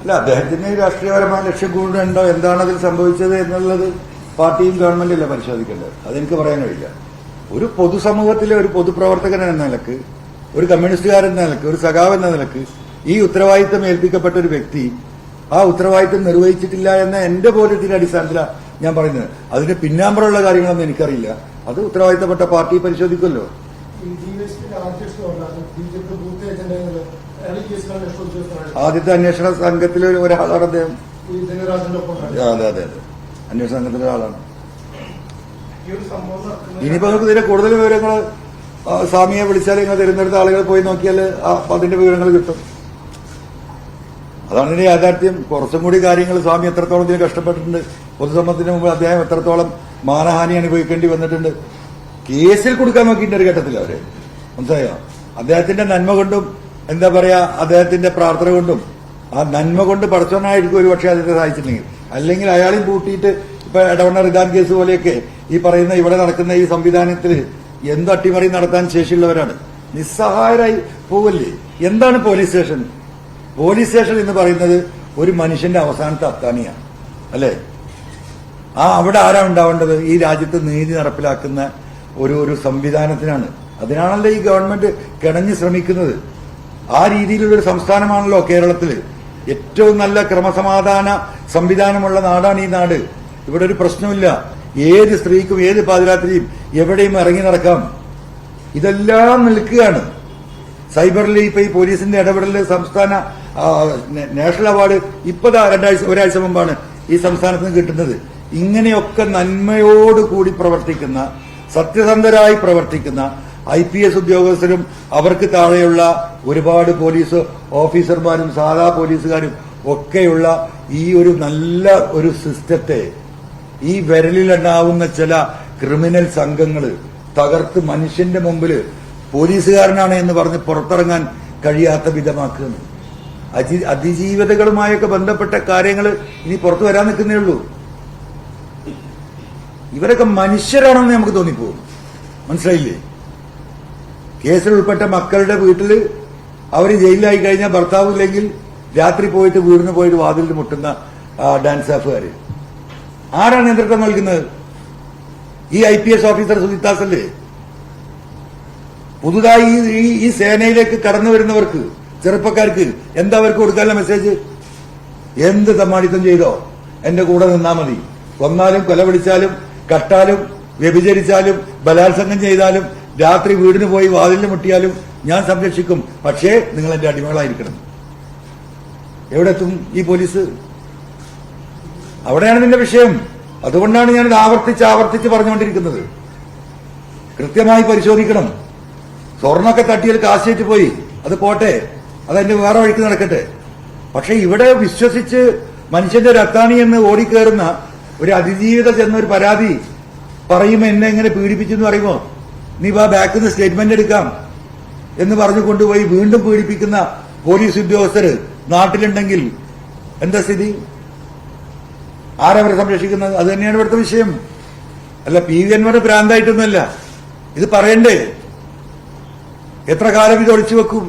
അല്ല, അദ്ദേഹത്തിന് രാഷ്ട്രീയപരമായ ലക്ഷ്യം കൂടുതലുണ്ടോ, എന്താണ് അതിൽ സംഭവിച്ചത് എന്നുള്ളത് പാർട്ടിയും ഗവൺമെന്റല്ല പരിശോധിക്കേണ്ടത്. അതെനിക്ക് പറയാൻ കഴിയില്ല. ഒരു പൊതുസമൂഹത്തിലെ ഒരു പൊതുപ്രവർത്തകൻ എന്ന നിലക്ക്, ഒരു കമ്മ്യൂണിസ്റ്റുകാരൻ എന്ന നിലക്ക്, ഒരു സഖാവ് എന്ന നിലക്ക് ഈ ഉത്തരവാദിത്തം ഏൽപ്പിക്കപ്പെട്ട ഒരു വ്യക്തി ആ ഉത്തരവാദിത്തം നിർവഹിച്ചിട്ടില്ല എന്ന എന്റെ ബോധ്യത്തിന്റെ അടിസ്ഥാനത്തിലാണ് ഞാൻ പറയുന്നത്. അതിന്റെ പിന്നാമ്പുറമുള്ള കാര്യങ്ങളൊന്നും എനിക്കറിയില്ല. അത് ഉത്തരവാദിത്തപ്പെട്ട പാർട്ടി പരിശോധിക്കുമല്ലോ. ആദ്യത്തെ അന്വേഷണ സംഘത്തിലെ ഒരാളാണ് അദ്ദേഹം. അതെ അതെ അതെ, അന്വേഷണ സംഘത്തിലെ ഒരാളാണ്. ഇനിയിപ്പോ നമുക്ക് ഇതിന്റെ കൂടുതൽ വിവരങ്ങൾ സ്വാമിയെ വിളിച്ചാൽ നിങ്ങൾ തിരുവനന്തപുരത്ത് ആളുകൾ പോയി നോക്കിയാൽ അതിന്റെ വിവരങ്ങൾ കിട്ടും. അതാണ് ഇതിന്റെ യാഥാർത്ഥ്യം. കുറച്ചും കൂടി കാര്യങ്ങൾ സ്വാമി എത്രത്തോളം ഇതിന് കഷ്ടപ്പെട്ടിട്ടുണ്ട്, പൊതുസമ്മതത്തിന് മുമ്പ് അദ്ദേഹം എത്രത്തോളം മാനഹാനി അനുഭവിക്കേണ്ടി വന്നിട്ടുണ്ട്. കേസിൽ കൊടുക്കാൻ നോക്കിയിട്ടുണ്ട് ഒരു ഘട്ടത്തിൽ അവരെ. മനസ്സിലായോ? അദ്ദേഹത്തിന്റെ നന്മ കൊണ്ടും എന്താ പറയാ, അദ്ദേഹത്തിന്റെ പ്രാർത്ഥന കൊണ്ടും ആ നന്മ കൊണ്ട് പടച്ചവനായിരിക്കും ഒരു പക്ഷേ അതിനെ സഹായിച്ചിട്ടുണ്ടെങ്കിൽ. അല്ലെങ്കിൽ അയാളെയും കൂട്ടിയിട്ട് ഇപ്പൊ എടവണ്ണ റിദാൻ കേസ് പോലെയൊക്കെ ഈ പറയുന്ന ഇവിടെ നടക്കുന്ന ഈ സംവിധാനത്തിൽ എന്ത് അട്ടിമറി നടത്താൻ ശേഷിയുള്ളവരാണ്. നിസ്സഹായരായി പോവല്ലേ. എന്താണ് പോലീസ് സ്റ്റേഷൻ? പോലീസ് സ്റ്റേഷൻ എന്ന് പറയുന്നത് ഒരു മനുഷ്യന്റെ അവസാനത്തെ അത്താണിയാണ്, അല്ലേ? അവിടെ ആരാ ഉണ്ടാവേണ്ടത്? ഈ രാജ്യത്ത് നീതി നടപ്പിലാക്കുന്ന ഒരു സംവിധാനത്തിനാണ്. അതിനാണല്ലോ ഈ ഗവൺമെന്റ് കിണഞ്ഞ് ശ്രമിക്കുന്നത്. ആ രീതിയിലുള്ളൊരു സംസ്ഥാനമാണല്ലോ കേരളത്തില്. ഏറ്റവും നല്ല ക്രമസമാധാന സംവിധാനമുള്ള നാടാണ് ഈ നാട്. ഇവിടെ ഒരു പ്രശ്നമില്ല. ഏത് സ്ത്രീക്കും ഏത് പാതിരാത്രിയും എവിടെയും ഇറങ്ങി നടക്കാം. ഇതെല്ലാം നിൽക്കുകയാണ്. സൈബറിൽ ഇപ്പൊ ഈ പോലീസിന്റെ ഇടപെടൽ സംസ്ഥാന നാഷണൽ അവാർഡ് ഒരാഴ്ച മുമ്പാണ് ഈ സംസ്ഥാനത്ത് നിന്ന് കിട്ടുന്നത്. ഇങ്ങനെയൊക്കെ നന്മയോടുകൂടി പ്രവർത്തിക്കുന്ന, സത്യസന്ധരായി പ്രവർത്തിക്കുന്ന IPS ഉദ്യോഗസ്ഥരും അവർക്ക് താഴെയുള്ള ഒരുപാട് പോലീസ് ഓഫീസർമാരും സാധാ പോലീസുകാരും ഒക്കെയുള്ള ഈ ഒരു നല്ല ഒരു സിസ്റ്റത്തെ ഈ വിരലിലുണ്ടാവുന്ന ചില ക്രിമിനൽ സംഘങ്ങൾ തകർത്ത് മനുഷ്യന്റെ മുമ്പിൽ പോലീസുകാരനാണ് എന്ന് പറഞ്ഞ് പുറത്തിറങ്ങാൻ കഴിയാത്ത വിധമാക്കുന്നു. അതിജീവിതകളുമായൊക്കെ ബന്ധപ്പെട്ട കാര്യങ്ങൾ ഇനി പുറത്തു വരാൻ നിൽക്കുന്നേ ഉള്ളൂ. ഇവരൊക്കെ മനുഷ്യരാണെന്ന് നമുക്ക് തോന്നിപ്പോകും. മനസ്സിലായില്ലേ? കേസിൽ ഉൾപ്പെട്ട മക്കളുടെ വീട്ടിൽ അവർ ജയിലിലായി കഴിഞ്ഞാൽ ഭർത്താവ് ഇല്ലെങ്കിൽ രാത്രി പോയിട്ട് വീടിന് പോയിട്ട് വാതിലിൽ മുട്ടുന്ന ഡാൻസ് സ്റ്റാഫുകാർ ആരാണ് നേതൃത്വം നൽകുന്നത്? ഈ IPS ഓഫീസർ സുജിത്താസ് അല്ലേ? പുതുതായി ഈ സേനയിലേക്ക് കടന്നു വരുന്നവർക്ക്, ചെറുപ്പക്കാർക്ക് എന്താ അവർക്ക് കൊടുക്കാനുള്ള മെസ്സേജ്? എന്ത് തമ്മാടിത്തം ചെയ്തോ എന്റെ കൂടെ നിന്നാ മതി. കൊന്നാലും കൊലപിടിച്ചാലും കട്ടാലും വ്യഭിചരിച്ചാലും ബലാത്സംഗം ചെയ്താലും രാത്രി വീടിന് പോയി വാതിലിന് മുട്ടിയാലും ഞാൻ സംരക്ഷിക്കും. പക്ഷേ നിങ്ങൾ എന്റെ അടിമകളായിരിക്കണം. എവിടെ എത്തും ഈ പോലീസ്? അവിടെയാണ് നിന്റെ വിഷയം. അതുകൊണ്ടാണ് ഞാനിത് ആവർത്തിച്ച് പറഞ്ഞുകൊണ്ടിരിക്കുന്നത്. കൃത്യമായി പരിശോധിക്കണം. സ്വർണ്ണൊക്കെ തട്ടിയാൽ കാശേറ്റ് പോയി, അത് പോട്ടെ, അതെന്റെ വേറെ വഴിക്ക് നടക്കട്ടെ. പക്ഷെ ഇവിടെ വിശ്വസിച്ച് മനുഷ്യന്റെ ഒരു അത്താണി എന്ന് ഓടിക്കേറുന്ന ഒരു അതിജീവിത ചെന്നൊരു പരാതി പറയുമ്പോ എന്നെ എങ്ങനെ പീഡിപ്പിച്ചു എന്ന് പറയുമോ, നീ ബാക്കിൽ നിന്ന് സ്റ്റേറ്റ്മെന്റ് എടുക്കാം എന്ന് പറഞ്ഞു കൊണ്ടുപോയി വീണ്ടും പീഡിപ്പിക്കുന്ന പോലീസ് ഉദ്യോഗസ്ഥര് നാട്ടിലുണ്ടെങ്കിൽ എന്താ സ്ഥിതി? ആരവരെ സംരക്ഷിക്കുന്നത്? അത് തന്നെയാണ് ഇവിടുത്തെ വിഷയം. അല്ല, PV Anwar ഭ്രാന്തായിട്ടൊന്നുമല്ല. ഇത് പറയണ്ടേ? എത്ര കാലം ഇത് ഒളിച്ചു വെക്കും?